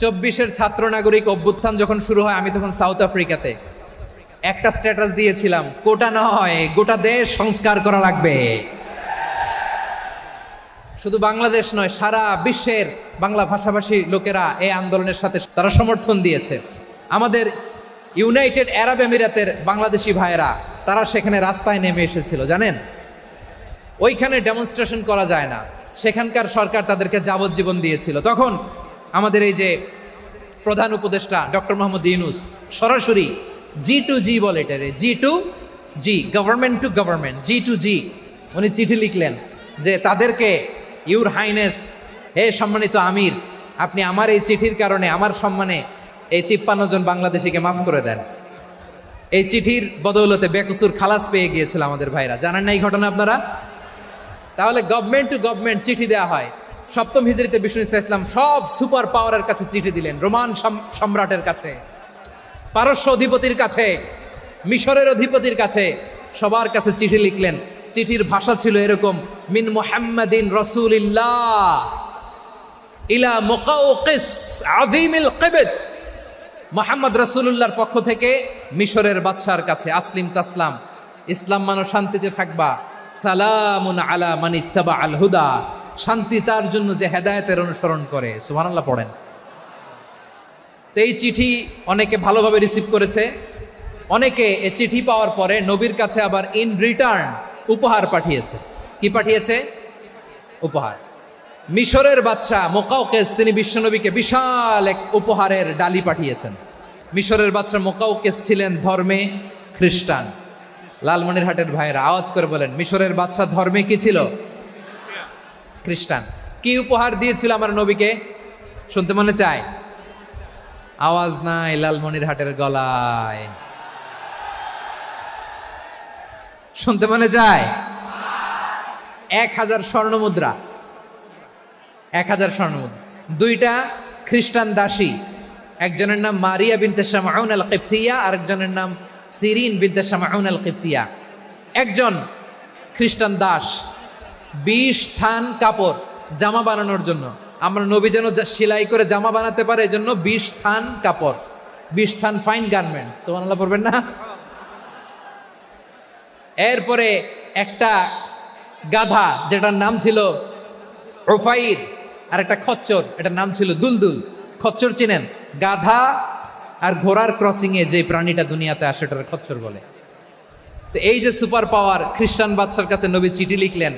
24-এর ছাত্র নাগরিক অভ্যুত্থান যখন শুরু হয়, আমি তখন সাউথ আফ্রিকাতে একটা স্ট্যাটাস দিয়েছিলাম, কোটা নয় গোটা দেশ সংস্কার করা লাগবে। শুধু বাংলাদেশ নয়, সারা বিশ্বের বাংলা ভাষাভাষী লোকেরা এই আন্দোলনের সাথে তারা সমর্থন দিয়েছে। আমাদের ইউনাইটেড আরব আমিরাতের বাংলাদেশি ভাইয়েরা তারা সেখানে রাস্তায় নেমে এসেছিল, জানেন? ওইখানে ডেমনস্ট্রেশন করা যায় না, সেখানকার সরকার তাদেরকে যাবজ্জীবন দিয়েছিল। তখন আমাদের এই যে প্রধান উপদেষ্টা ডক্টর মোহাম্মদ ইউনূস সরাসরি G2G বলে, এটারে G2G, government to government, G2G, উনি চিঠি লিখলেন যে তাদেরকে, ইউর হাইনেস, হে সম্মানিত আমির, আপনি আমার এই চিঠির কারণে আমার সম্মানে এই 53 জন বাংলাদেশিকে মাফ করে দেন। এই চিঠির বদৌলতে বেকসুর খালাস পেয়ে গিয়েছিল আমাদের ভাইরা, জানেন না এই ঘটনা আপনারা? তাহলে গভর্নমেন্ট টু গভর্নমেন্ট চিঠি দেওয়া হয়। সপ্তম হিজরিতে বিষ্ণু ইসলাম সব সুপার পাওয়ারের কাছে চিঠি দিলেন, রোমান সম্রাটের কাছে, পারস্য অধিপতির কাছে, মিশরের অধিপতির কাছে, সবার কাছে চিঠি লিখলেন। চিঠির ভাষা ছিল এরকম, মিন মুহাম্মাদিন রাসূলিল্লাহ ইলা মুকাওকিস আযীমিল কিবত, মুহাম্মদ রাসূলুল্লাহর পক্ষ থেকে মিশরের বাদশার কাছে, আসলিম তাসলাম, ইসলাম মানো শান্তিতে থাকবা, সালামুন আলা মান ইত্তাবা আল হুদা, শান্তি তার জন্য যে হেদায়েতের অনুসরণ করে। সুবহানাল্লাহ পড়েন। তো এই চিঠি অনেকে ভালোভাবে রিসিভ করেছে, অনেকে এই চিঠি পাওয়ার পরে নবীর কাছে আবার ইন রিটার্ন উপহার পাঠিয়েছে। কি পাঠিয়েছে? উপহার। মিশরের বাদশাহ মুকাওকিস তিনি বিশ্বনবীকে বিশাল এক উপহারের ডালি পাঠিয়েছেন। মিশরের বাদশাহ মুকাওকিস ছিলেন ধর্মে খ্রিস্টান। লালমনিরহাটের ভাইয়েরা আওয়াজ করে বলেন, মিশরের বাদশাহ ধর্মে কি ছিল? খ্রিস্টান। কি উপহার দিয়েছিল আমার নবীকে? শুনতে মনে চায়? আওয়াজ নাই লালমনিরহাটের গলায়, শুনতে মনে যায়? 1000 স্বর্ণ মুদ্রা, 1000 স্বর্ণ মুদ্রা। 2টা খ্রিস্টান দাসী, একজনের নাম মারিয়া বিনতে শামউন আল কিবতিয়া, আরেকজনের নাম সিরিন বিনতে শামউন আল কিবতিয়া। একজন খ্রিস্টান দাস 20 থান কাপড় জামা বানানোর জন্য, আমরা নবী যেন সেলাই করে জামা বানাতে পারে এজন্য 20 থান কাপড়, 20 থান ফাইন গার্মেন্ট, সুবহানাল্লাহ পড়বেন না? এরপরে একটা গাধা যেটার নাম ছিল উফাইর, আর একটা খচ্চর, এটার নাম ছিল দুলদুল। খচ্চর চিনেন? গাধা আর ঘোড়ার ক্রসিং এ যে প্রাণীটা দুনিয়াতে আসে ওটার খচ্চর বলে। তো এই যে সুপার পাওয়ার খ্রিস্টান বাদশার কাছে নবী চিঠি লিখলেন,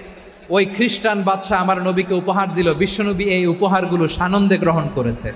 ওই খ্রিস্টান বাদশা আমার নবীকে উপহার দিল। বিশ্বনবী এই উপহারগুলো সানন্দে গ্রহণ করেছে।